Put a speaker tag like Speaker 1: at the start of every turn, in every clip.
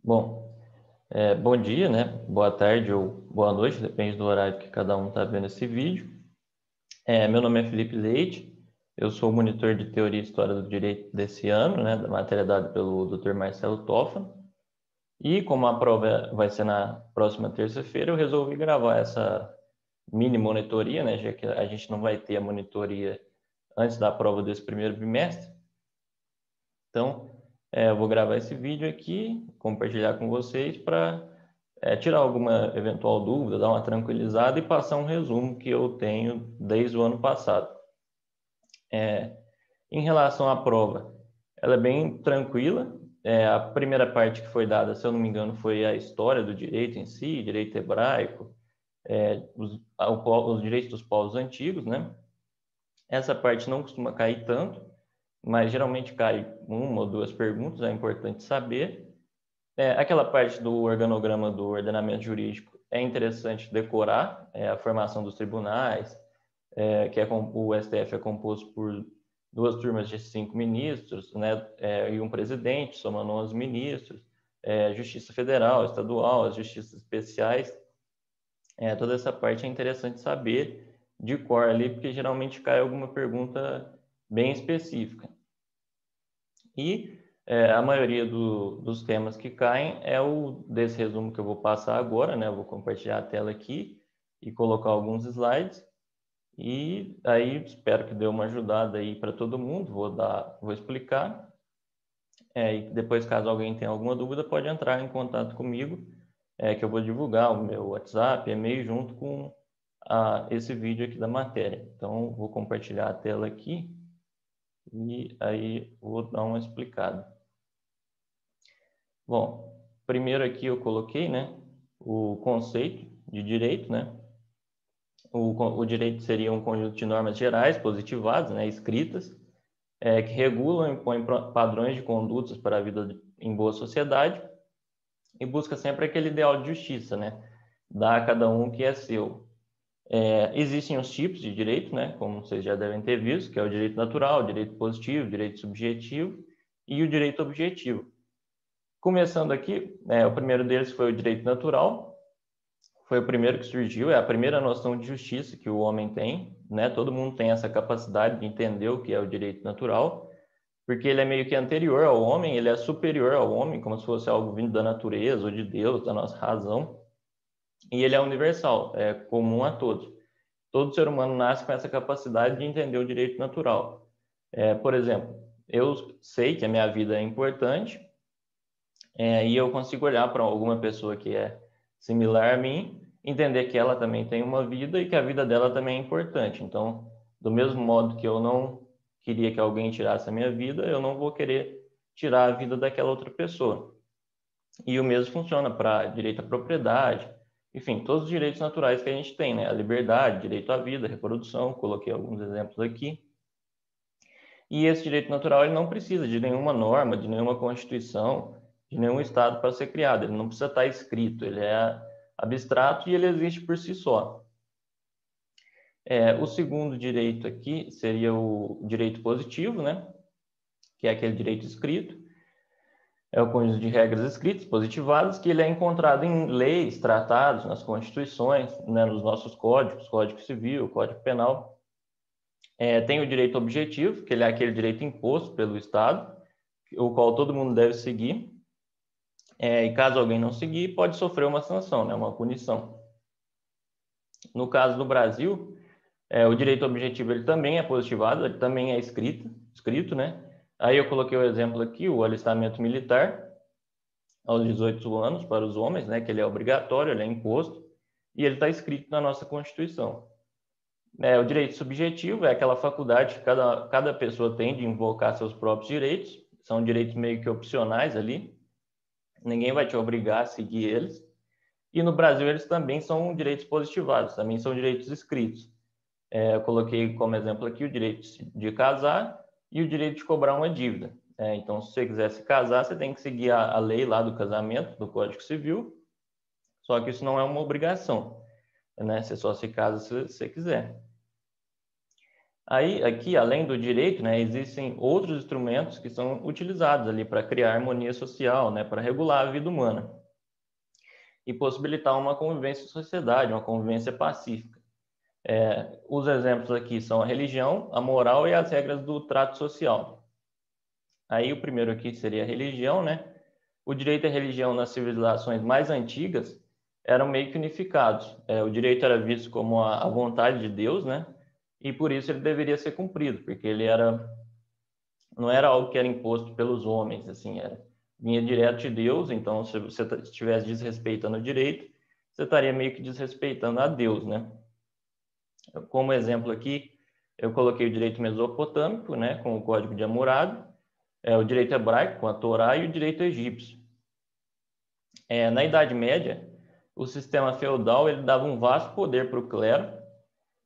Speaker 1: Bom, bom dia, né? Boa tarde ou boa noite, depende do horário que cada um está vendo esse vídeo. Meu nome é Felipe Leite, eu sou o monitor de Teoria e História do Direito desse ano, né? Da matéria dada pelo Dr. Marcelo Toffano. E como a prova vai ser na próxima terça-feira, eu resolvi gravar essa mini monitoria, né? Já que a gente não vai ter a monitoria antes da prova desse primeiro bimestre. Então, eu vou gravar esse vídeo aqui, compartilhar com vocês para tirar alguma eventual dúvida, dar uma tranquilizada e passar um resumo que eu tenho desde o ano passado. Em relação à prova, ela é bem tranquila. A primeira parte que foi dada, se eu não me engano, foi a história do direito em si, direito hebraico, os direitos dos povos antigos, né? Essa parte não costuma cair tanto, mas geralmente cai uma ou duas perguntas, é importante saber. Aquela parte do organograma do ordenamento jurídico é interessante decorar, a formação dos tribunais, o STF é composto por duas turmas de 5 ministros, né, e um presidente, somando 11 ministros, Justiça Federal, Estadual, as justiças especiais. Toda essa parte é interessante saber de cor ali, porque geralmente cai alguma pergunta bem específica. E a maioria dos temas que caem é o desse resumo que eu vou passar agora, né? Eu vou compartilhar a tela aqui e colocar alguns slides. E aí espero que dê uma ajudada aí para todo mundo. Vou explicar. E depois, caso alguém tenha alguma dúvida, pode entrar em contato comigo, que eu vou divulgar o meu WhatsApp, e-mail junto com esse vídeo aqui da matéria. Então, vou compartilhar a tela aqui e aí vou dar uma explicada. Bom, primeiro aqui eu coloquei, né, o conceito de direito, né? O direito seria um conjunto de normas gerais, positivadas, né, escritas, que regulam e impõem padrões de condutas para a vida em boa sociedade e busca sempre aquele ideal de justiça, né? Dar a cada um o que é seu. Existem os tipos de direito, né? Como vocês já devem ter visto, que é o direito natural, o direito positivo, o direito subjetivo e o direito objetivo. Começando aqui, o primeiro deles foi o direito natural, foi o primeiro que surgiu, é a primeira noção de justiça que o homem tem, né? Todo mundo tem essa capacidade de entender o que é o direito natural, porque ele é meio que anterior ao homem, ele é superior ao homem, como se fosse algo vindo da natureza ou de Deus, da nossa razão, e ele é universal, é comum a todos. Todo ser humano nasce com essa capacidade de entender o direito natural. Por exemplo, eu sei que a minha vida é importante, e eu consigo olhar para alguma pessoa que é similar a mim, entender que ela também tem uma vida e que a vida dela também é importante. Então, do mesmo modo que eu não queria que alguém tirasse a minha vida, eu não vou querer tirar a vida daquela outra pessoa. E o mesmo funciona para direito à propriedade, enfim, todos os direitos naturais que a gente tem, né? A liberdade, direito à vida, reprodução, coloquei alguns exemplos aqui. E esse direito natural ele não precisa de nenhuma norma, de nenhuma constituição, de nenhum estado para ser criado. Ele não precisa estar escrito, ele é abstrato e ele existe por si só. O segundo direito aqui seria o direito positivo, né? Que é aquele direito escrito. É o conjunto de regras escritas, positivadas, que ele é encontrado em leis, tratados, nas constituições, né? Nos nossos códigos, Código Civil, Código Penal. Tem o direito objetivo, que ele é aquele direito imposto pelo Estado, o qual todo mundo deve seguir. E caso alguém não seguir, pode sofrer uma sanção, né, uma punição. No caso do Brasil, o direito objetivo ele também é positivado, ele também é escrito, né? Aí eu coloquei o exemplo aqui, o alistamento militar, aos 18 anos para os homens, né, que ele é obrigatório, ele é imposto, e ele está escrito na nossa Constituição. O direito subjetivo é aquela faculdade que cada pessoa tem de invocar seus próprios direitos, são direitos meio que opcionais ali, ninguém vai te obrigar a seguir eles. E no Brasil eles também são direitos positivados, também são direitos escritos. Eu coloquei como exemplo aqui o direito de casar e o direito de cobrar uma dívida. Então, se você quiser se casar, você tem que seguir a lei lá do casamento, do Código Civil, só que isso não é uma obrigação, né? Você só se casa se você quiser. Aí, aqui, além do direito, né, existem outros instrumentos que são utilizados ali para criar harmonia social, né, para regular a vida humana e possibilitar uma convivência em sociedade, uma convivência pacífica. Os exemplos aqui são a religião, a moral e as regras do trato social. Aí o primeiro aqui seria a religião, né? O direito e a religião nas civilizações mais antigas eram meio que unificados. O direito era visto como a vontade de Deus, né? E por isso ele deveria ser cumprido, porque ele não era algo que era imposto pelos homens, assim, vinha direto de Deus. Então, se você estivesse desrespeitando o direito, você estaria meio que desrespeitando a Deus, né? Como exemplo aqui, eu coloquei o direito mesopotâmico, né, com o Código de Hammurabi, o direito hebraico com a Torá e o direito egípcio. Na Idade Média, o sistema feudal ele dava um vasto poder para o clero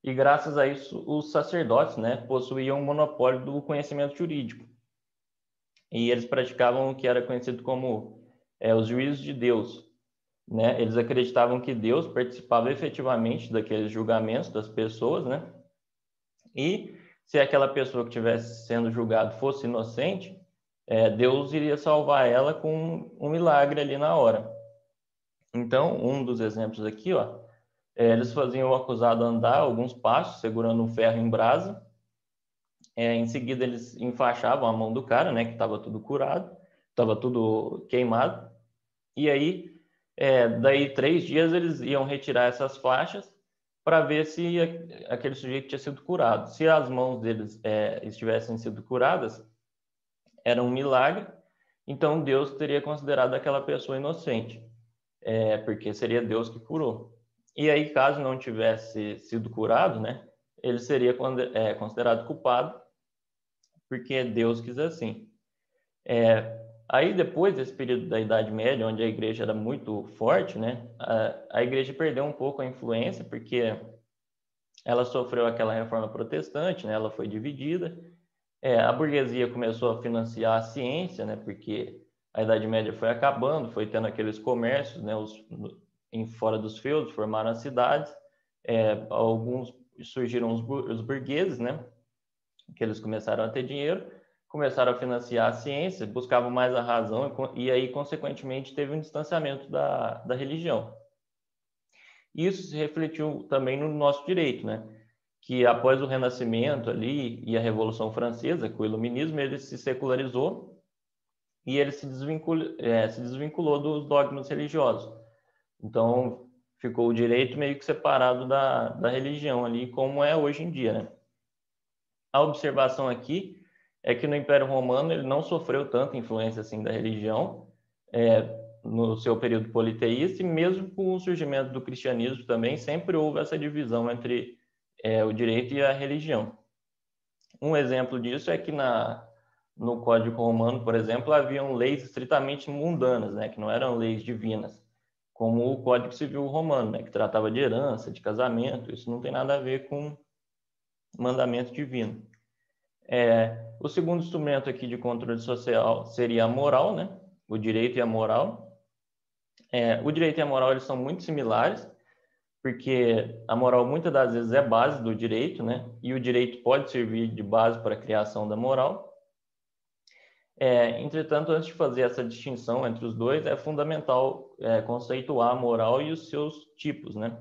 Speaker 1: e, graças a isso, os sacerdotes, né, possuíam um monopólio do conhecimento jurídico. E eles praticavam o que era conhecido como os juízos de Deus, né? Eles acreditavam que Deus participava efetivamente daqueles julgamentos das pessoas, né? E se aquela pessoa que estivesse sendo julgada fosse inocente, Deus iria salvar ela com um milagre ali na hora. Então, um dos exemplos aqui, ó, eles faziam o acusado andar alguns passos, segurando um ferro em brasa. Em seguida, eles enfaixavam a mão do cara, né, que estava tudo curado, estava tudo queimado. E aí, daí 3 dias, eles iam retirar essas faixas para ver se aquele sujeito tinha sido curado. Se as mãos deles estivessem sido curadas, era um milagre, então Deus teria considerado aquela pessoa inocente, porque seria Deus que curou. E aí, caso não tivesse sido curado, né, ele seria considerado culpado, porque Deus quis assim. Aí, depois desse período da Idade Média, onde a igreja era muito forte, né, a igreja perdeu um pouco a influência, porque ela sofreu aquela reforma protestante, né, ela foi dividida. A burguesia começou a financiar a ciência, né, porque a Idade Média foi acabando, foi tendo aqueles comércios, né, fora dos feudos, formaram as cidades. Alguns surgiram os burgueses, né, que eles começaram a ter dinheiro, começaram a financiar a ciência, buscavam mais a razão e aí, consequentemente, teve um distanciamento da religião. Isso se refletiu também no nosso direito, né? Que após o Renascimento ali e a Revolução Francesa, com o Iluminismo, ele se secularizou e ele se desvinculou dos dogmas religiosos. Então, ficou o direito meio que separado da religião ali, como é hoje em dia, né? A observação aqui é que no Império Romano ele não sofreu tanta influência assim da religião, no seu período politeísta, e mesmo com o surgimento do cristianismo também sempre houve essa divisão entre o direito e a religião. Um exemplo disso é que no Código Romano, por exemplo, haviam leis estritamente mundanas, né, que não eram leis divinas, como o Código Civil Romano, né, que tratava de herança, de casamento. Isso não tem nada a ver com mandamento divino. O segundo instrumento aqui de controle social seria a moral, né? O direito e a moral. O direito e a moral eles são muito similares, porque a moral muitas das vezes é base do direito, né? E o direito pode servir de base para a criação da moral. Entretanto, antes de fazer essa distinção entre os dois, é fundamental conceituar a moral e os seus tipos, né?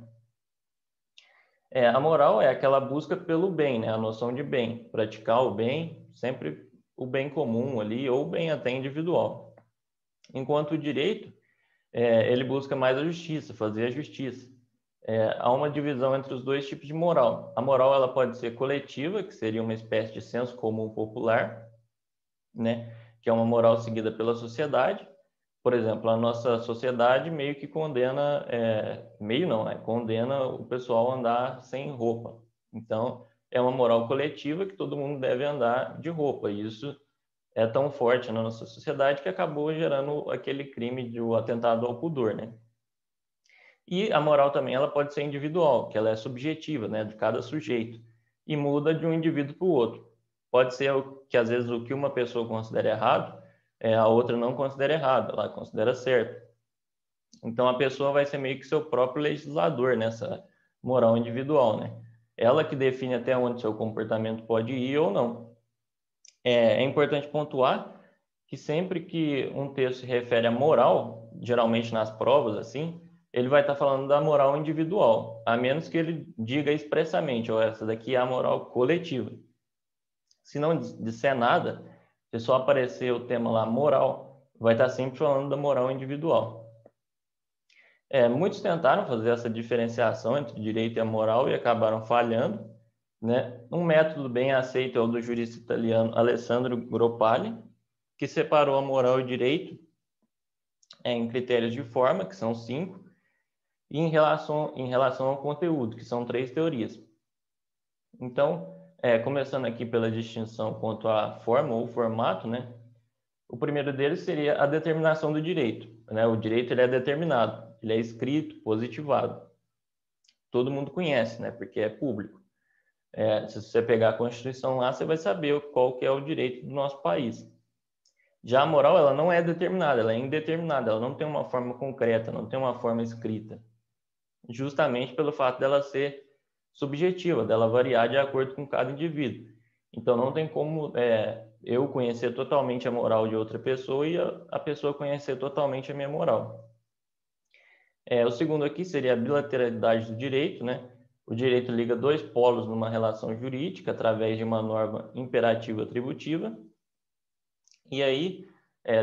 Speaker 1: A moral é aquela busca pelo bem, né? A noção de bem, praticar o bem, sempre o bem comum ali, ou o bem até individual. Enquanto o direito, ele busca mais a justiça, fazer a justiça. Há uma divisão entre os dois tipos de moral. A moral ela pode ser coletiva, que seria uma espécie de senso comum popular, né? Que é uma moral seguida pela sociedade. Por exemplo, a nossa sociedade meio que condena, condena o pessoal a andar sem roupa. Então, é uma moral coletiva que todo mundo deve andar de roupa. E isso é tão forte na nossa sociedade que acabou gerando aquele crime do atentado ao pudor, né? E a moral também ela pode ser individual, que ela é subjetiva, né, de cada sujeito, e muda de um indivíduo para o outro. Pode ser que às vezes o que uma pessoa considera errado, a outra não considera errado, ela considera certo. Então a pessoa vai ser meio que seu próprio legislador nessa moral individual, né? ela que define até onde seu comportamento pode ir ou não. É importante pontuar que sempre que um texto se refere à moral, geralmente nas provas, assim, ele vai estar falando da moral individual, a menos que ele diga expressamente, ó, essa daqui é a moral coletiva. Se não disser nada, se só aparecer o tema lá moral, vai estar sempre falando da moral individual. Muitos tentaram fazer essa diferenciação entre o direito e a moral e acabaram falhando, né? Um método bem aceito é o do jurista italiano Alessandro Gropali, que separou a moral e o direito em critérios de forma, que são 5, e em relação ao conteúdo, que são 3 teorias. Então, começando aqui pela distinção quanto à forma ou formato, né? O primeiro deles seria a determinação do direito, né? O direito ele é determinado, ele é escrito, positivado. Todo mundo conhece, né? Porque é público. Se você pegar a Constituição lá, você vai saber qual que é o direito do nosso país. Já a moral, ela não é determinada, ela é indeterminada, ela não tem uma forma concreta, não tem uma forma escrita. Justamente pelo fato dela ser subjetiva, dela variar de acordo com cada indivíduo. Então, não tem como eu conhecer totalmente a moral de outra pessoa e a pessoa conhecer totalmente a minha moral. O segundo aqui seria a bilateralidade do direito, né? O direito liga 2 polos numa relação jurídica através de uma norma imperativa atributiva. E aí,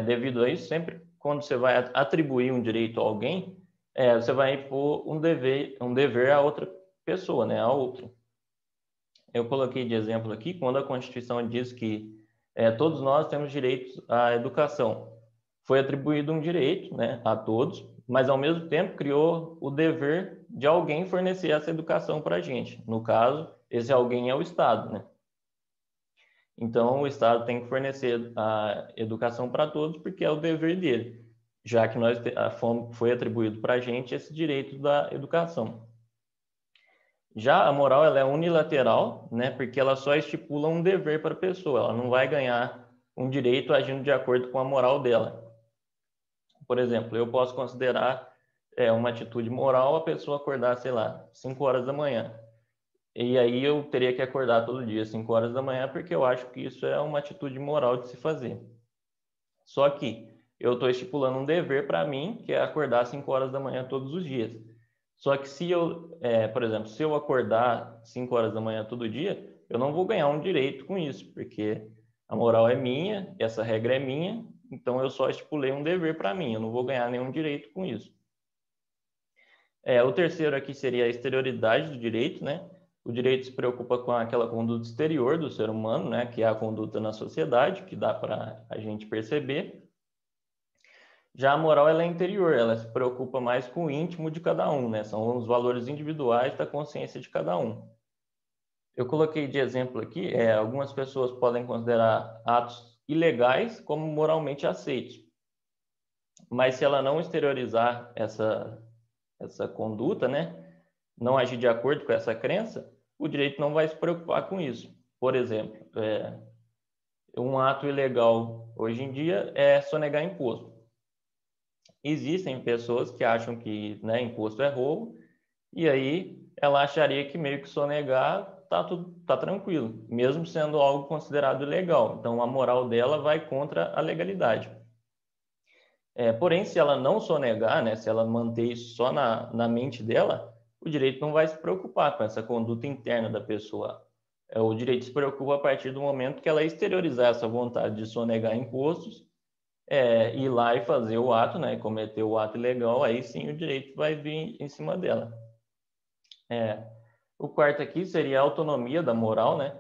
Speaker 1: devido a isso, sempre quando você vai atribuir um direito a alguém, você vai impor um dever a outra pessoa, né? A outra. Eu coloquei de exemplo aqui, quando a Constituição diz que todos nós temos direito à educação. Foi atribuído um direito, né, a todos, mas ao mesmo tempo criou o dever de alguém fornecer essa educação para a gente. No caso, esse alguém é o Estado, né? Então, o Estado tem que fornecer a educação para todos porque é o dever dele, já que foi atribuído para a gente esse direito da educação. Já a moral ela é unilateral, né, porque ela só estipula um dever para a pessoa, ela não vai ganhar um direito agindo de acordo com a moral dela. Por exemplo, eu posso considerar uma atitude moral a pessoa acordar, sei lá, 5 horas da manhã. E aí eu teria que acordar todo dia 5 horas da manhã porque eu acho que isso é uma atitude moral de se fazer. Só que eu estou estipulando um dever para mim, que é acordar 5 horas da manhã todos os dias. Só que se eu, por exemplo, se eu acordar 5 horas da manhã todo dia, eu não vou ganhar um direito com isso, porque a moral é minha, essa regra é minha, então eu só estipulei um dever para mim, eu não vou ganhar nenhum direito com isso. O terceiro aqui seria a exterioridade do direito, né? O direito se preocupa com aquela conduta exterior do ser humano, né? Que é a conduta na sociedade, que dá para a gente perceber. Já a moral ela é interior, ela se preocupa mais com o íntimo de cada um, né? São os valores individuais da consciência de cada um. Eu coloquei de exemplo aqui, algumas pessoas podem considerar atos ilegais como moralmente aceitos. Mas se ela não exteriorizar essa conduta, né? Não agir de acordo com essa crença, o direito não vai se preocupar com isso. Por exemplo, um ato ilegal hoje em dia é sonegar imposto. Existem pessoas que acham que, né, imposto é roubo, e aí ela acharia que meio que sonegar tá tranquilo, mesmo sendo algo considerado ilegal. Então a moral dela vai contra a legalidade. Porém, se ela não sonegar, né, se ela manter isso só na mente dela, o direito não vai se preocupar com essa conduta interna da pessoa. O direito se preocupa a partir do momento que ela exteriorizar essa vontade de sonegar impostos, ir lá e fazer o ato, né, cometer o ato ilegal, aí sim o direito vai vir em cima dela. O quarto aqui seria a autonomia da moral, né?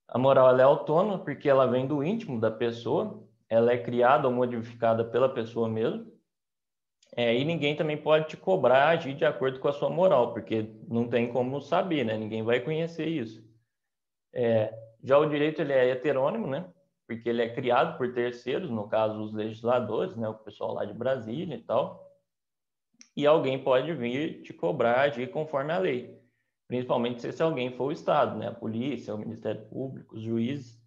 Speaker 1: A moral ela é autônoma porque ela vem do íntimo da pessoa, ela é criada ou modificada pela pessoa mesmo. E ninguém também pode te cobrar agir de acordo com a sua moral, porque não tem como saber, né? Ninguém vai conhecer isso. Já o direito ele é heterônimo, né? Porque ele é criado por terceiros, no caso os legisladores, né? O pessoal lá de Brasília e tal. E alguém pode vir te cobrar agir conforme a lei, principalmente se esse alguém for o Estado, né? A polícia, o Ministério Público, os juízes.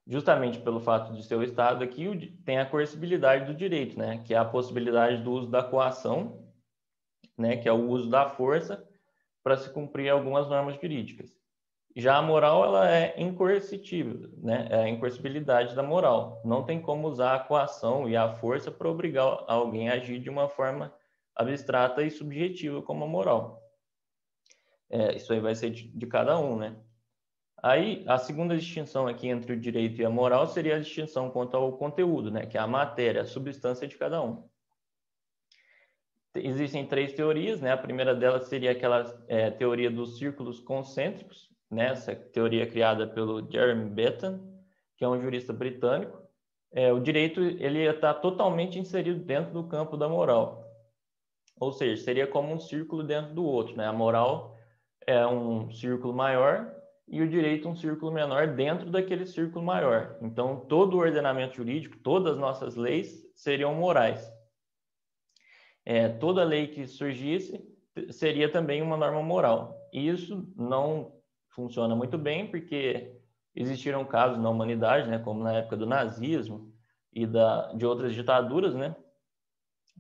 Speaker 1: Justamente pelo fato de ser o Estado aqui, tem a coercibilidade do direito, né? Que é a possibilidade do uso da coação, né? Que é o uso da força para se cumprir algumas normas jurídicas. Já a moral, ela é incoercitível, né? É a incoercibilidade da moral. Não tem como usar a coação e a força para obrigar alguém a agir de uma forma abstrata e subjetiva como a moral. Isso aí vai ser de cada um, né? Aí, a segunda distinção aqui entre o direito e a moral seria a distinção quanto ao conteúdo, né? Que é a matéria, a substância de cada um. Existem 3 teorias, né? A primeira delas seria aquela teoria dos círculos concêntricos, né? Essa teoria criada pelo Jeremy Bentham, que é um jurista britânico. O direito ele está totalmente inserido dentro do campo da moral, ou seja, seria como um círculo dentro do outro, né? A moral é um círculo maior e o direito um círculo menor dentro daquele círculo maior. Então, todo o ordenamento jurídico, todas as nossas leis seriam morais. Toda lei que surgisse seria também uma norma moral. E isso não funciona muito bem, porque existiram casos na humanidade, né, como na época do nazismo e de outras ditaduras, né,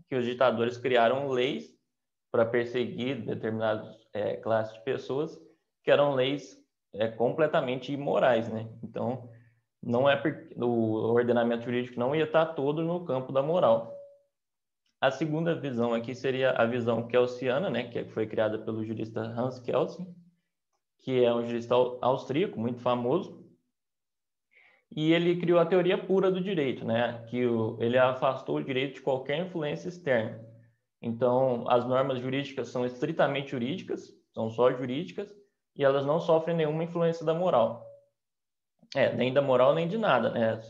Speaker 1: que os ditadores criaram leis para perseguir determinadas classes de pessoas, que eram leis completamente imorais, né? Então, não é o ordenamento jurídico não ia estar todo no campo da moral. A segunda visão aqui seria a visão kelsiana, né, que foi criada pelo jurista Hans Kelsen, que é um jurista austríaco muito famoso, e ele criou a teoria pura do direito, né, que ele afastou o direito de qualquer influência externa. Então, as normas jurídicas são estritamente jurídicas, são só jurídicas, e elas não sofrem nenhuma influência da moral. Nem da moral nem de nada, né?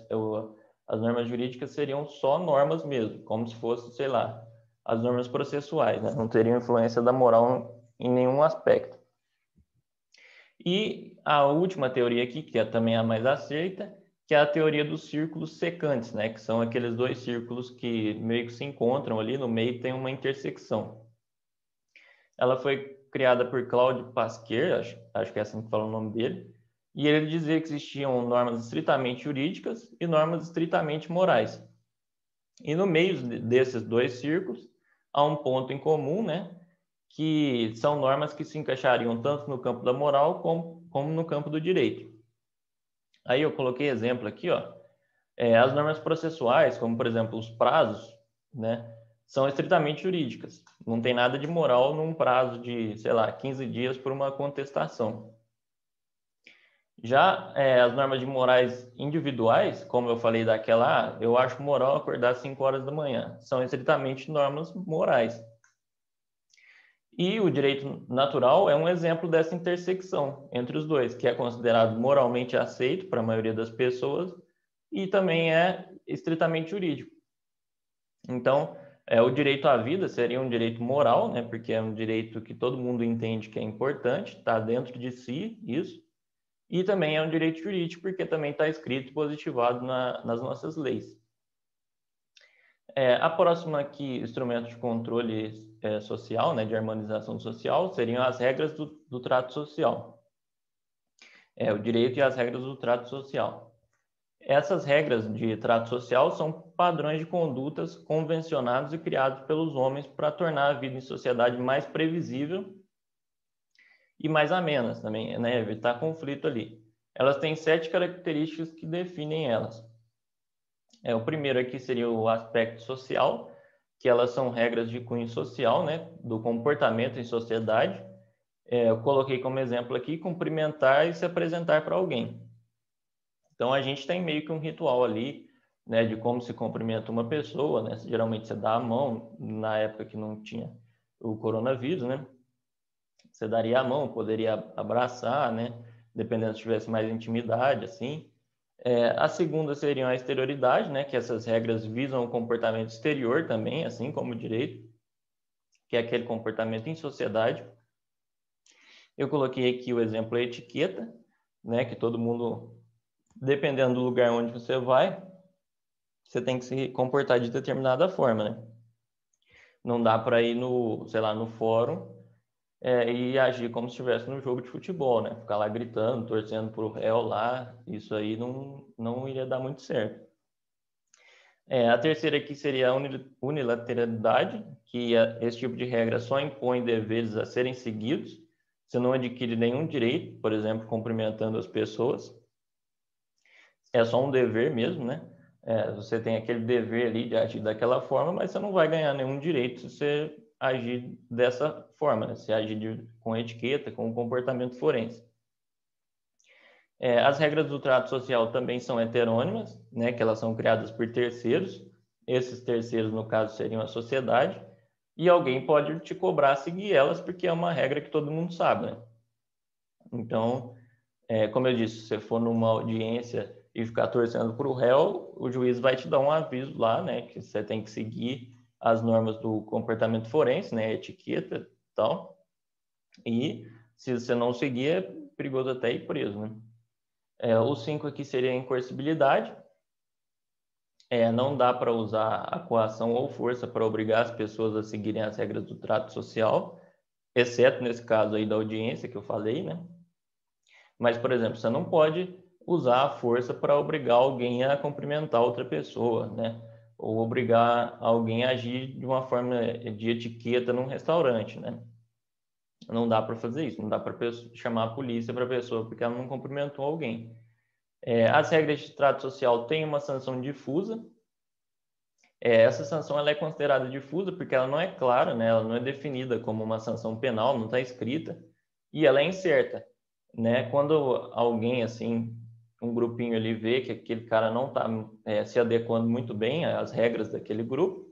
Speaker 1: As normas jurídicas seriam só normas mesmo, como se fosse, sei lá, as normas processuais, né? Não teriam influência da moral em nenhum aspecto. E a última teoria aqui, que é também a mais aceita, que é a teoria dos círculos secantes, né? Que são aqueles 2 círculos que meio que se encontram ali, no meio tem uma intersecção. Ela foi criada por Claude Pasquier, acho que é assim que fala o nome dele, e ele dizia que existiam normas estritamente jurídicas e normas estritamente morais. E no meio desses 2 círculos, há um ponto em comum, né? Que são normas que se encaixariam tanto no campo da moral como no campo do direito. Aí eu coloquei exemplo aqui, ó. As normas processuais, como por exemplo os prazos, né? São estritamente jurídicas. Não tem nada de moral num prazo de, sei lá, 15 dias por uma contestação. Já as normas de morais individuais, como eu falei daquela, eu acho moral acordar às 5 horas da manhã. São estritamente normas morais. E o direito natural é um exemplo dessa intersecção entre os dois, que é considerado moralmente aceito para a maioria das pessoas e também é estritamente jurídico. Então, o direito à vida seria um direito moral, né, porque é um direito que todo mundo entende que é importante, está dentro de si isso, e também é um direito jurídico, porque também está escrito e positivado nas nossas leis. A próxima aqui, instrumento de controle social, né, de harmonização social, seriam as regras do trato social. O direito e as regras do trato social. Essas regras de trato social são padrões de condutas convencionados e criados pelos homens para tornar a vida em sociedade mais previsível e mais amena também, né, evitar conflito ali. Elas têm 7 características que definem elas. O primeiro aqui seria o aspecto social, que elas são regras de cunho social, né, do comportamento em sociedade. Eu coloquei como exemplo aqui cumprimentar e se apresentar para alguém. Então, a gente tem meio que um ritual ali, né, de como se cumprimenta uma pessoa, né? Geralmente você dá a mão, na época que não tinha o coronavírus, né? Você daria a mão, poderia abraçar, né? Dependendo se tivesse mais intimidade, assim. A segunda seria a exterioridade, né? Que essas regras visam o comportamento exterior também, assim como o direito, que é aquele comportamento em sociedade. Eu coloquei aqui o exemplo etiqueta, né? Que todo mundo, dependendo do lugar onde você vai, você tem que se comportar de determinada forma, né? Não dá para ir sei lá, no fórum e agir como se estivesse no jogo de futebol, né? Ficar lá gritando, torcendo pro réu lá, isso aí não iria dar muito certo. A terceira aqui seria a unilateralidade, que esse tipo de regra só impõe deveres a serem seguidos, você não adquire nenhum direito, por exemplo, cumprimentando as pessoas. É só um dever mesmo, né? Você tem aquele dever ali de agir daquela forma, mas você não vai ganhar nenhum direito se você agir dessa forma, né? Se agir com etiqueta, com comportamento forense. As regras do trato social também são heterônimas, né? Que elas são criadas por terceiros. Esses terceiros, no caso, seriam a sociedade. E alguém pode te cobrar seguir elas, porque é uma regra que todo mundo sabe, né? Então, como eu disse, se você for numa audiência e ficar torcendo para o réu, o juiz vai te dar um aviso lá, né, que você tem que seguir as normas do comportamento forense, né, etiqueta e tal. E se você não seguir, é perigoso até ir preso, né? Os 5 aqui seria a incoercibilidade. Não dá para usar a coação ou força para obrigar as pessoas a seguirem as regras do trato social, exceto nesse caso aí da audiência que eu falei, né? Mas, por exemplo, você não pode usar a força para obrigar alguém a cumprimentar outra pessoa, né? Ou obrigar alguém a agir de uma forma de etiqueta num restaurante, né? Não dá para fazer isso, não dá para chamar a polícia para a pessoa porque ela não cumprimentou alguém. As regras de trato social têm uma sanção difusa. Essa sanção ela é considerada difusa porque ela não é clara, né? Ela não é definida como uma sanção penal, não está escrita, e ela é incerta, né? Quando alguém, assim, um grupinho ali vê que aquele cara não está se adequando muito bem às regras daquele grupo,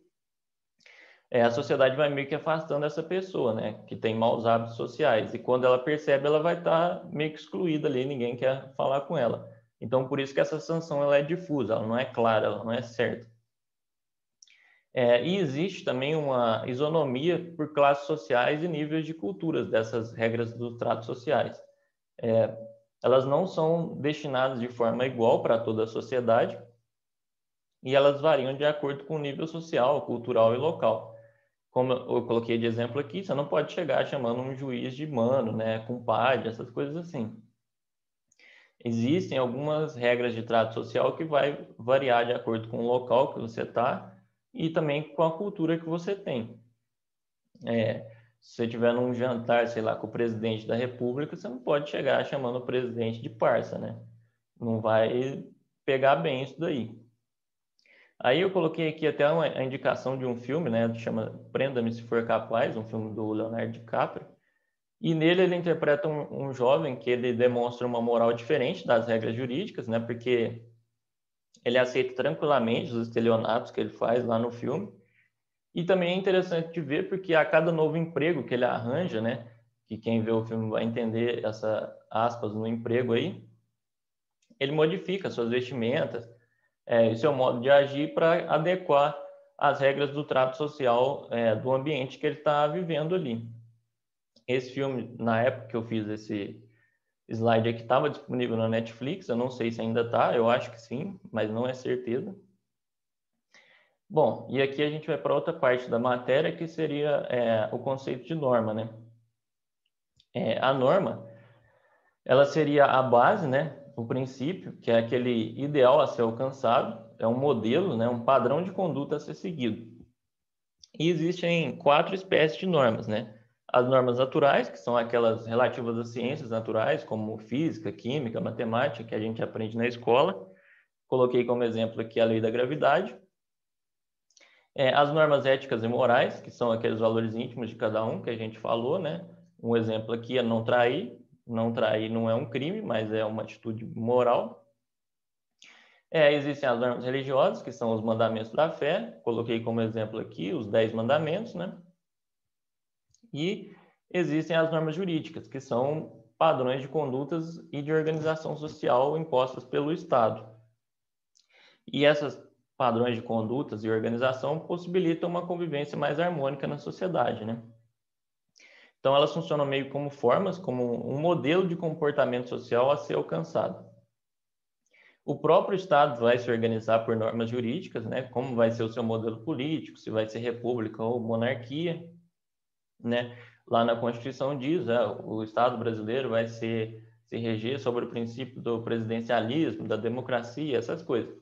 Speaker 1: a sociedade vai meio que afastando essa pessoa, né? Que tem maus hábitos sociais, e quando ela percebe, ela vai estar meio que excluída ali, ninguém quer falar com ela. Então, por isso que essa sanção ela é difusa, ela não é clara, ela não é certa. E existe também uma isonomia por classes sociais e níveis de culturas dessas regras dos tratos sociais. Elas não são destinadas de forma igual para toda a sociedade e elas variam de acordo com o nível social, cultural e local. Como eu coloquei de exemplo aqui, você não pode chegar chamando um juiz de mano, né, compadre, essas coisas assim. Existem algumas regras de trato social que vai variar de acordo com o local que você está e também com a cultura que você tem. Se você estiver num jantar, sei lá, com o presidente da República, você não pode chegar chamando o presidente de parça, né? Não vai pegar bem isso daí. Aí eu coloquei aqui até a indicação de um filme, né? Chama Prenda-me se for capaz, um filme do Leonardo DiCaprio. E nele ele interpreta um jovem que ele demonstra uma moral diferente das regras jurídicas, né? Porque ele aceita tranquilamente os estelionatos que ele faz lá no filme. E também é interessante de ver porque a cada novo emprego que ele arranja, né? Que quem vê o filme vai entender essa aspas no emprego aí, ele modifica suas vestimentas, e seu modo de agir para adequar as regras do trato social do ambiente que ele está vivendo ali. Esse filme, na época que eu fiz esse slide aqui, estava disponível na Netflix, eu não sei se ainda está, eu acho que sim, mas não é certeza. Bom, e aqui a gente vai para outra parte da matéria, que seria o conceito de norma, né? A norma, ela seria a base, né? O princípio, que é aquele ideal a ser alcançado, é um modelo, né? Um padrão de conduta a ser seguido. E existem 4 espécies de normas, né? As normas naturais, que são aquelas relativas às ciências naturais, como física, química, matemática, que a gente aprende na escola. Coloquei como exemplo aqui a lei da gravidade. As normas éticas e morais, que são aqueles valores íntimos de cada um que a gente falou, né? Um exemplo aqui é não trair. Não trair não é um crime, mas é uma atitude moral. Existem as normas religiosas, que são os mandamentos da fé. Coloquei como exemplo aqui os 10 mandamentos, né? E existem as normas jurídicas, que são padrões de condutas e de organização social impostas pelo Estado. E essas padrões de condutas e organização possibilitam uma convivência mais harmônica na sociedade, né? Então, elas funcionam meio como formas, como um modelo de comportamento social a ser alcançado. O próprio Estado vai se organizar por normas jurídicas, né? Como vai ser o seu modelo político, se vai ser república ou monarquia, né? Lá na Constituição diz, o Estado brasileiro vai se reger sobre o princípio do presidencialismo, da democracia, essas coisas.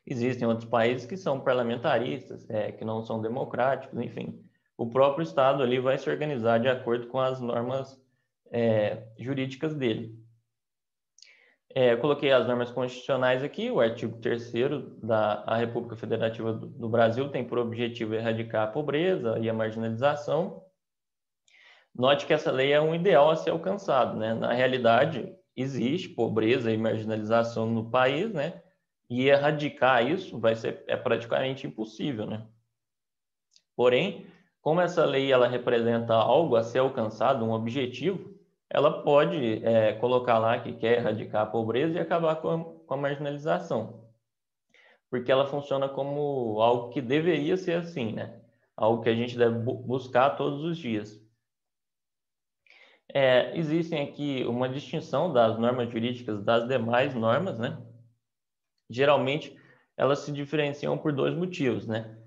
Speaker 1: Existem outros países que são parlamentaristas, que não são democráticos, enfim. O próprio Estado ali vai se organizar de acordo com as normas jurídicas dele. Eu coloquei as normas constitucionais aqui. O artigo 3º da República Federativa do Brasil tem por objetivo erradicar a pobreza e a marginalização. Note que essa lei é um ideal a ser alcançado, né? Na realidade, existe pobreza e marginalização no país, né? E erradicar isso é praticamente impossível, né? Porém, como essa lei ela representa algo a ser alcançado, um objetivo, ela pode colocar lá que quer erradicar a pobreza e acabar com a marginalização, porque ela funciona como algo que deveria ser assim, né? Algo que a gente deve buscar todos os dias. Existem aqui uma distinção das normas jurídicas das demais normas, né? Geralmente, elas se diferenciam por 2 motivos, né?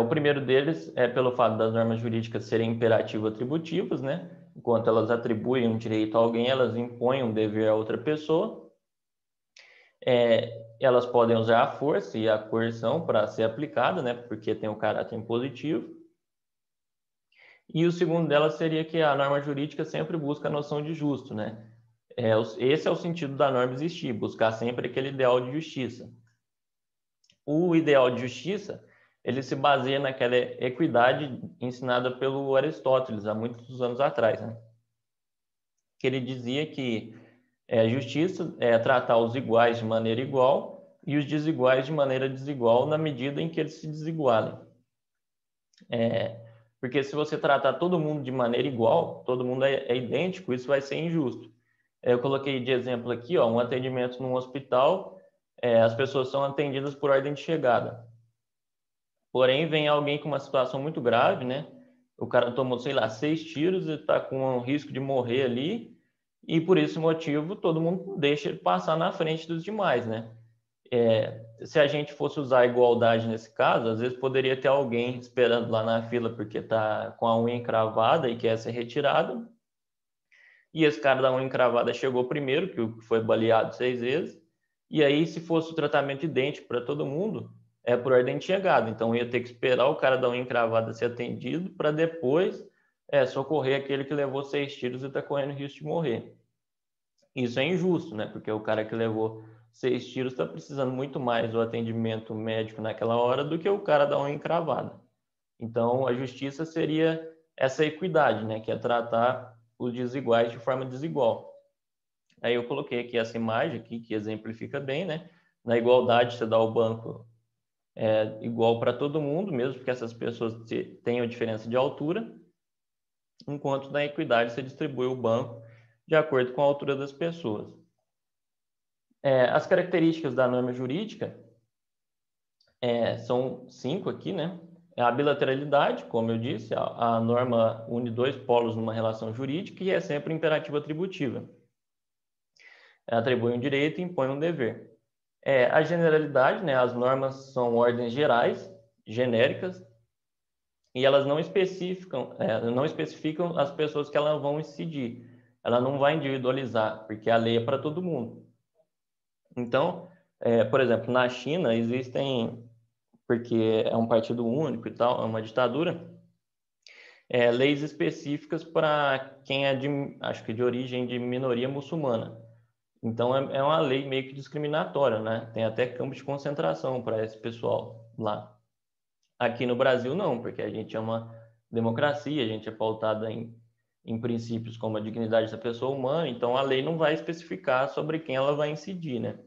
Speaker 1: O primeiro deles é pelo fato das normas jurídicas serem imperativo-atributivas, né? Enquanto elas atribuem um direito a alguém, elas impõem um dever a outra pessoa. Elas podem usar a força e a coerção para ser aplicada, né? Porque tem um caráter impositivo. E o segundo delas seria que a norma jurídica sempre busca a noção de justo, né? Esse é o sentido da norma existir, buscar sempre aquele ideal de justiça. O ideal de justiça, ele se baseia naquela equidade ensinada pelo Aristóteles há muitos anos atrás, né? Que ele dizia que justiça é tratar os iguais de maneira igual e os desiguais de maneira desigual na medida em que eles se desigualem. Porque se você tratar todo mundo de maneira igual, todo mundo é idêntico, isso vai ser injusto. Eu coloquei de exemplo aqui, um atendimento num hospital, as pessoas são atendidas por ordem de chegada. Porém, vem alguém com uma situação muito grave, né? O cara tomou, sei lá, 6 tiros e está com um risco de morrer ali, e por esse motivo todo mundo deixa ele passar na frente dos demais, né? Se a gente fosse usar a igualdade nesse caso, às vezes poderia ter alguém esperando lá na fila porque está com a unha encravada e quer ser retirado, e esse cara da unha encravada chegou primeiro, que foi baleado 6 vezes, e aí se fosse o tratamento idêntico para todo mundo, por ordem de chegada. Então ia ter que esperar o cara da unha encravada ser atendido para depois socorrer aquele que levou 6 tiros e está correndo risco de morrer. Isso é injusto, né? Porque o cara que levou 6 tiros está precisando muito mais do atendimento médico naquela hora do que o cara da unha encravada. Então a justiça seria essa equidade, né? Que é tratar os desiguais de forma desigual. Aí eu coloquei aqui essa imagem aqui que exemplifica bem, né? Na igualdade você dá o banco igual para todo mundo, mesmo que essas pessoas tenham diferença de altura, enquanto na equidade você distribui o banco de acordo com a altura das pessoas. As características da norma jurídica são 5 aqui, né? A bilateralidade, como eu disse, a norma une 2 polos numa relação jurídica e é sempre imperativa atributiva. Atribui um direito e impõe um dever. A generalidade, né? As normas são ordens gerais, genéricas, e elas não especificam as pessoas que elas vão incidir. Ela não vai individualizar, porque a lei é para todo mundo. Então, por exemplo, na China existem, porque é um partido único e tal, é uma ditadura, leis específicas para quem é acho que de origem de minoria muçulmana. Então, é uma lei meio que discriminatória, né? Tem até campo de concentração para esse pessoal lá. Aqui no Brasil, não, porque a gente é uma democracia, a gente é pautada em princípios como a dignidade da pessoa humana, então a lei não vai especificar sobre quem ela vai incidir, né?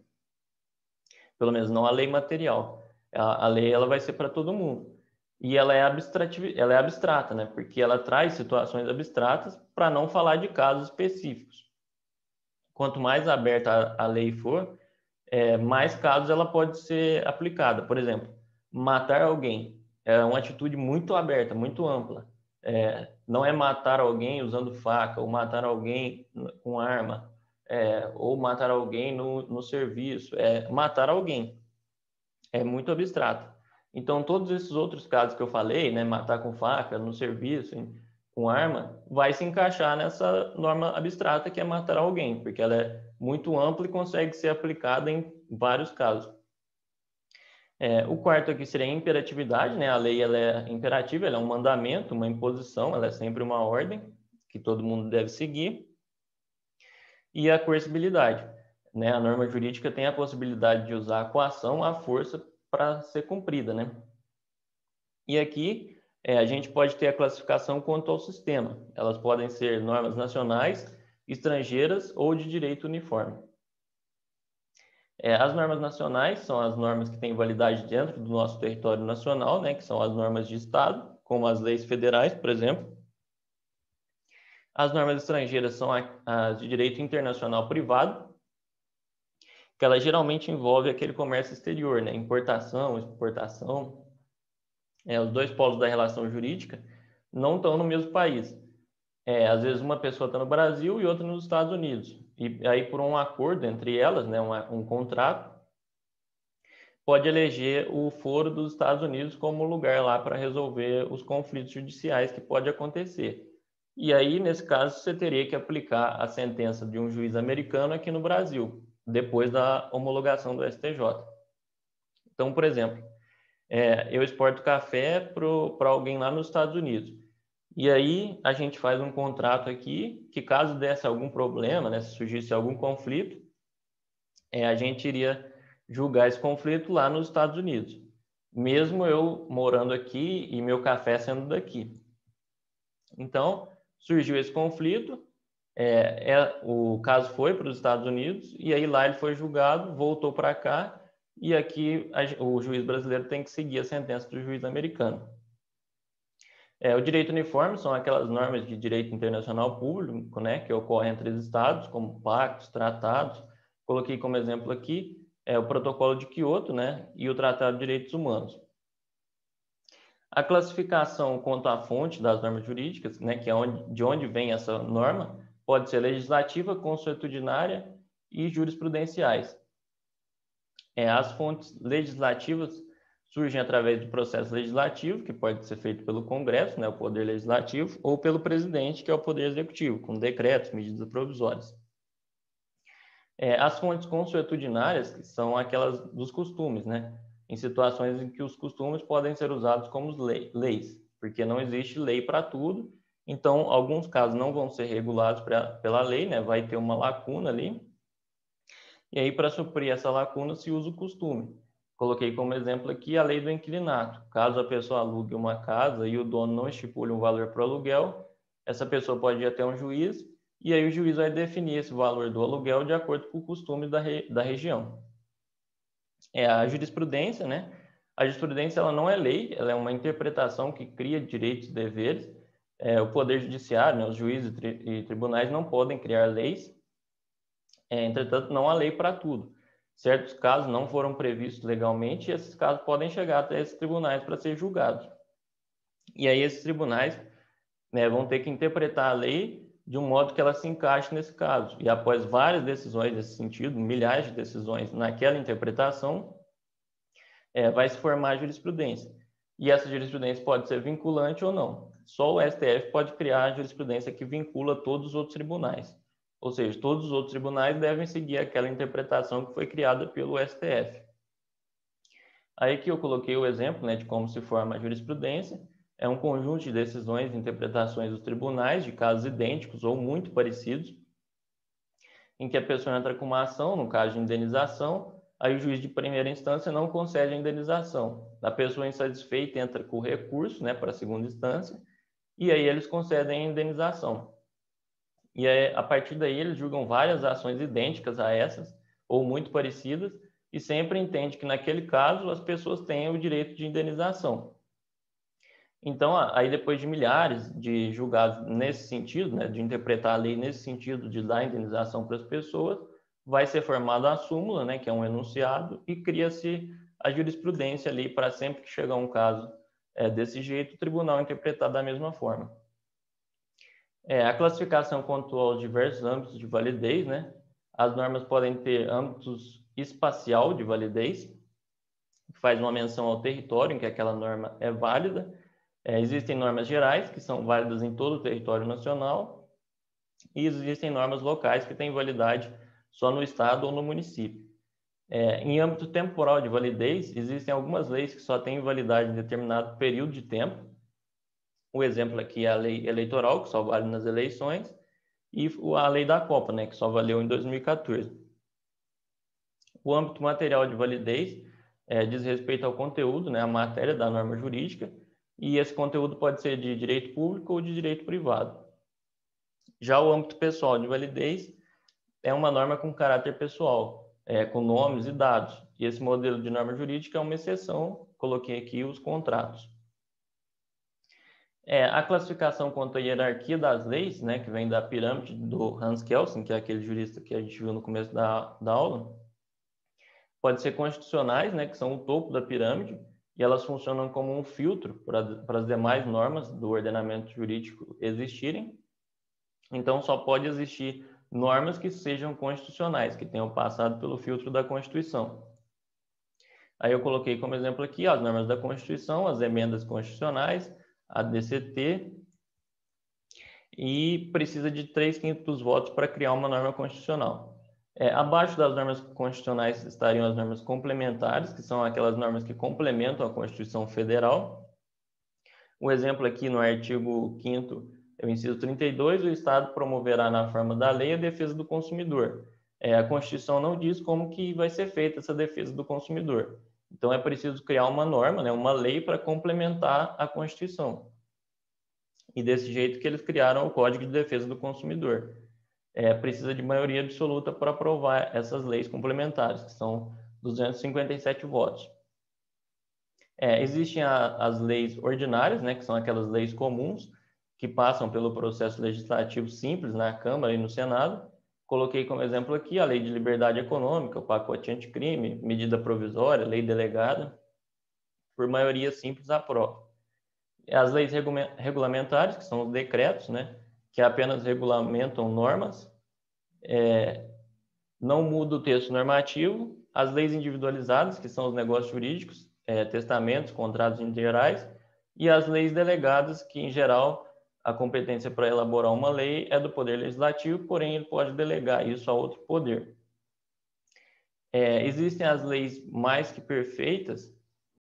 Speaker 1: Pelo menos não a lei material. A lei ela vai ser para todo mundo. E ela é abstrata, né? Porque ela traz situações abstratas para não falar de casos específicos. Quanto mais aberta a lei for, mais casos ela pode ser aplicada. Por exemplo, matar alguém é uma atitude muito aberta, muito ampla. Não é matar alguém usando faca, ou matar alguém com arma, ou matar alguém no serviço. Matar alguém. É muito abstrato. Então, todos esses outros casos que eu falei, né, matar com faca, no serviço, com arma, vai se encaixar nessa norma abstrata que é matar alguém, porque ela é muito ampla e consegue ser aplicada em vários casos. O quarto aqui seria a imperatividade, né? A lei ela é imperativa, ela é um mandamento, uma imposição, ela é sempre uma ordem que todo mundo deve seguir. e a coercibilidade, né? A norma jurídica tem a possibilidade de usar a coação, a força para ser cumprida, né? E aqui a gente pode ter a classificação quanto ao sistema. Elas podem ser normas nacionais, estrangeiras ou de direito uniforme. As normas nacionais são as normas que têm validade dentro do nosso território nacional, né, que são as normas de Estado, como as leis federais, por exemplo. As normas estrangeiras são as de direito internacional privado, que ela geralmente envolve aquele comércio exterior, né, importação, exportação. Os dois polos da relação jurídica não estão no mesmo país. Às vezes uma pessoa está no Brasil e outra nos Estados Unidos. E aí, por um acordo entre elas, né, um contrato, pode eleger o foro dos Estados Unidos como lugar lá para resolver os conflitos judiciais que pode acontecer. E aí, nesse caso, você teria que aplicar a sentença de um juiz americano aqui no Brasil, depois da homologação do STJ. Então, por exemplo, eu exporto café para alguém lá nos Estados Unidos. E aí a gente faz um contrato aqui que, caso desse algum problema, né, se surgisse algum conflito, a gente iria julgar esse conflito lá nos Estados Unidos, mesmo eu morando aqui e meu café sendo daqui. Então, surgiu esse conflito, o caso foi para os Estados Unidos e aí lá ele foi julgado, voltou para cá e aqui o juiz brasileiro tem que seguir a sentença do juiz americano. O direito uniforme são aquelas normas de direito internacional público, né, que ocorrem entre os estados, como pactos, tratados. Coloquei como exemplo aqui o Protocolo de Quioto, né, e o Tratado de Direitos Humanos. A classificação quanto à fonte das normas jurídicas, né, que é de onde vem essa norma, pode ser legislativa, consuetudinária e jurisprudenciais. As fontes legislativas surgem através do processo legislativo, que pode ser feito pelo Congresso, né, o Poder Legislativo, ou pelo presidente, que é o Poder Executivo, com decretos, medidas provisórias. As fontes consuetudinárias, que são aquelas dos costumes, né, em situações em que os costumes podem ser usados como leis, porque não existe lei para tudo, então alguns casos não vão ser regulados pela lei, né, vai ter uma lacuna ali, e aí para suprir essa lacuna se usa o costume. Coloquei como exemplo aqui a lei do inquilinato. Caso a pessoa alugue uma casa e o dono não estipule um valor para o aluguel, essa pessoa pode ir até um juiz e aí o juiz vai definir esse valor do aluguel de acordo com o costume da região. A jurisprudência, né? A jurisprudência ela não é lei, ela é uma interpretação que cria direitos e deveres. O Poder Judiciário, né, os juízes e tribunais não podem criar leis, entretanto, não há lei para tudo. Certos casos não foram previstos legalmente e esses casos podem chegar até esses tribunais para ser julgados. E aí esses tribunais, né, vão ter que interpretar a lei de um modo que ela se encaixe nesse caso. E após várias decisões nesse sentido, milhares de decisões naquela interpretação, vai se formar a jurisprudência. E essa jurisprudência pode ser vinculante ou não. Só o STF pode criar a jurisprudência que vincula todos os outros tribunais. Ou seja, todos os outros tribunais devem seguir aquela interpretação que foi criada pelo STF. Aí que eu coloquei o exemplo, né, de como se forma a jurisprudência. É um conjunto de decisões e interpretações dos tribunais de casos idênticos ou muito parecidos, em que a pessoa entra com uma ação, no caso de indenização, aí o juiz de primeira instância não concede a indenização. A pessoa insatisfeita entra com o recurso, né, para a segunda instância, e aí eles concedem a indenização. E aí, a partir daí eles julgam várias ações idênticas a essas, ou muito parecidas, e sempre entende que naquele caso as pessoas têm o direito de indenização. Então, aí depois de milhares de julgados nesse sentido, né, de interpretar a lei nesse sentido de dar indenização para as pessoas, vai ser formada a súmula, né, que é um enunciado, e cria-se a jurisprudência ali para sempre que chegar um caso desse jeito, o tribunal interpretar da mesma forma. A classificação quanto aos diversos âmbitos de validez, né? As normas podem ter âmbitos espacial de validez, que faz uma menção ao território em que aquela norma é válida. Existem normas gerais, que são válidas em todo o território nacional, e existem normas locais que têm validade só no estado ou no município. Em âmbito temporal de validez, existem algumas leis que só têm validade em determinado período de tempo. O exemplo aqui é a lei eleitoral, que só vale nas eleições, e a lei da Copa, né, que só valeu em 2014. O âmbito material de validez diz respeito ao conteúdo, né, a matéria da norma jurídica, e esse conteúdo pode ser de direito público ou de direito privado. Já o âmbito pessoal de validez é uma norma com caráter pessoal, com nomes e dados. E esse modelo de norma jurídica é uma exceção, coloquei aqui os contratos. A classificação quanto à hierarquia das leis, né, que vem da pirâmide do Hans Kelsen, que é aquele jurista que a gente viu no começo da aula, pode ser constitucionais, né, que são o topo da pirâmide, e elas funcionam como um filtro para as demais normas do ordenamento jurídico existirem. Então, só pode existir normas que sejam constitucionais, que tenham passado pelo filtro da Constituição. Aí eu coloquei como exemplo aqui as normas da Constituição, as emendas constitucionais, a DCT, e precisa de 3/5 dos votos para criar uma norma constitucional. Abaixo das normas constitucionais estariam as normas complementares, que são aquelas normas que complementam a Constituição Federal. Um exemplo aqui no artigo 5º, o inciso 32, o Estado promoverá na forma da lei a defesa do consumidor. A Constituição não diz como que vai ser feita essa defesa do consumidor. Então, é preciso criar uma norma, né, uma lei para complementar a Constituição. E desse jeito que eles criaram o Código de Defesa do Consumidor. Precisa de maioria absoluta para aprovar essas leis complementares, que são 257 votos. Existem as leis ordinárias, né, que são aquelas leis comuns, que passam pelo processo legislativo simples na Câmara e no Senado. Coloquei como exemplo aqui a Lei de Liberdade Econômica, o pacote anticrime, medida provisória, lei delegada, por maioria simples aprova. As leis regulamentares, que são os decretos, né, que apenas regulamentam normas, não muda o texto normativo. As leis individualizadas, que são os negócios jurídicos, testamentos, contratos gerais, e as leis delegadas, que, em geral, a competência para elaborar uma lei é do Poder Legislativo, porém, ele pode delegar isso a outro poder. Existem as leis mais que perfeitas,